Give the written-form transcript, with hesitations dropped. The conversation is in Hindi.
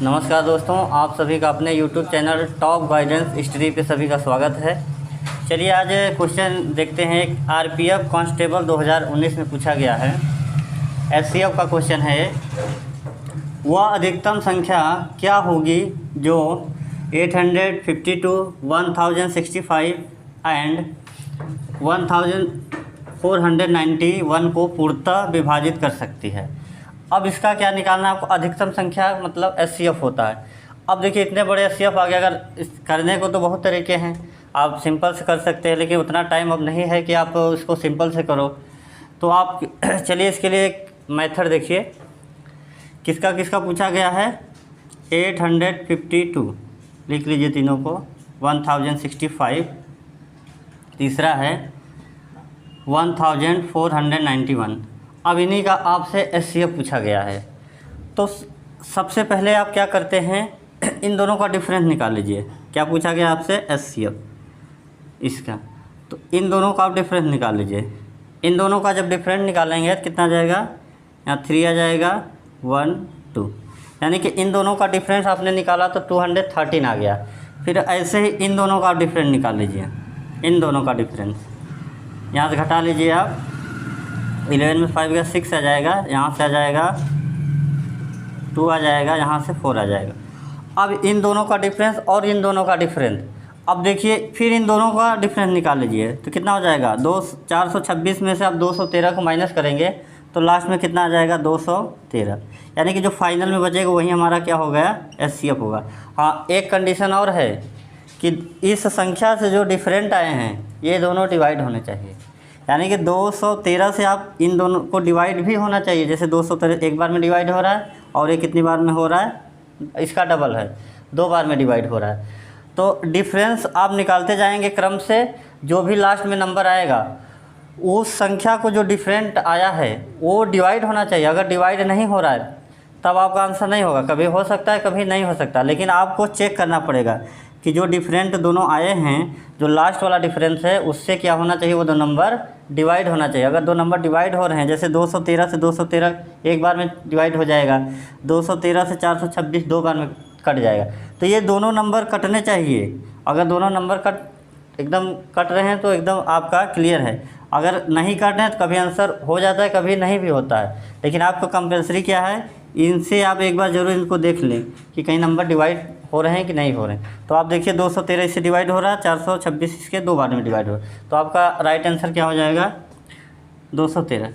नमस्कार दोस्तों, आप सभी का अपने YouTube channel top guidance study पे सभी का स्वागत है। चलिए आज क्वेश्चन देखते हैं। एक आरपीएफ कांस्टेबल 2019 में पूछा गया है। एससीएफ का क्वेश्चन है, वह अधिकतम संख्या क्या होगी जो 852, 1065 एंड 1491 को पूर्णतः विभाजित कर सकती है। अब इसका क्या निकालना है आपको। अधिकतम संख्या मतलब एचसीएफ होता है। अब देखिए इतने बड़े एचसीएफ आ गए, अगर करने को तो बहुत तरीके हैं, आप सिंपल से कर सकते हैं, लेकिन उतना टाइम अब नहीं है कि आप इसको सिंपल से करो। तो आप चलिए इसके लिए एक मेथड देखिए। किसका किसका पूछा गया है। 852 लिख लीजिए तीनों को, 1065, तीसरा है 1491। अब इन्हीं का आपसे एचसीएफ पूछा गया है। तो सबसे पहले आप क्या करते हैं, इन दोनों का डिफरेंस निकाल लीजिए। क्या पूछा गया आपसे, एचसीएफ इसका, तो इन दोनों का आप डिफरेंस निकाल लीजिए। इन दोनों का जब डिफरेंस निकालेंगे तो कितना आ जाएगा, यहाँ 3 आ जाएगा, 1 2, यानी कि इन दोनों का डिफरेंस आपने निकाला तो 213 आ गया। फिर ऐसे ही इन दोनों का आप डिफरेंस निकाल लीजिए। इन दोनों का डिफरेंस यहाँ से घटा लीजिए आप, 11 में 5 का 6 आ जाएगा, यहाँ से आ जाएगा 2 आ जाएगा, यहाँ से 4 आ जाएगा। अब इन दोनों का डिफरेंस और इन दोनों का डिफरेंस, अब देखिए फिर इन दोनों का डिफरेंस निकाल लीजिए तो कितना हो जाएगा, 426 में से आप 213 को माइनस करेंगे तो लास्ट में कितना आ जाएगा, 213। यानी कि जो फाइनल में बचेगा वही हमारा क्या हो गया, एचसीएफ होगा। हाँ, एक कंडीशन और है कि इस संख्या से जो डिफरेंट आए हैं ये दोनों डिवाइड होने चाहिए। यानी कि 213 से आप इन दोनों को डिवाइड भी होना चाहिए। जैसे 213 एक बार में डिवाइड हो रहा है और ये कितनी बार में हो रहा है, इसका डबल है, 2 बार में डिवाइड हो रहा है। तो डिफरेंस आप निकालते जाएंगे क्रम से, जो भी लास्ट में नंबर आएगा उस संख्या को जो डिफरेंट आया है वो डिवाइड होना चाहिए। अगर डिवाइड नहीं हो रहा है तब आपका आंसर नहीं होगा। कभी हो सकता है, कभी नहीं हो सकता, लेकिन आपको चेक करना पड़ेगा कि जो डिफरेंट दोनों आए हैं, जो लास्ट वाला डिफरेंस है उससे क्या होना चाहिए, वो 2 नंबर डिवाइड होना चाहिए। अगर 2 नंबर डिवाइड हो रहे हैं, जैसे 213 से 213 एक बार में डिवाइड हो जाएगा, 213 से 426 2 बार में कट जाएगा, तो ये दोनों नंबर कटने चाहिए। अगर दोनों नंबर एकदम कट रहे हैं तो एकदम आपका क्लियर है। अगर नहीं कट रहे हैं तो कभी आंसर हो जाता है, कभी नहीं भी होता है। लेकिन आपका कंपलसरी क्या है, इनसे आप एक बार ज़रूर इनको देख लें कि कहीं नंबर डिवाइड हो रहे हैं कि नहीं हो रहे हैं। तो आप देखिए 213 इससे डिवाइड हो रहा है, 426 इसके 2 बार में डिवाइड हो रहा है, तो आपका राइट आंसर क्या हो जाएगा, 213।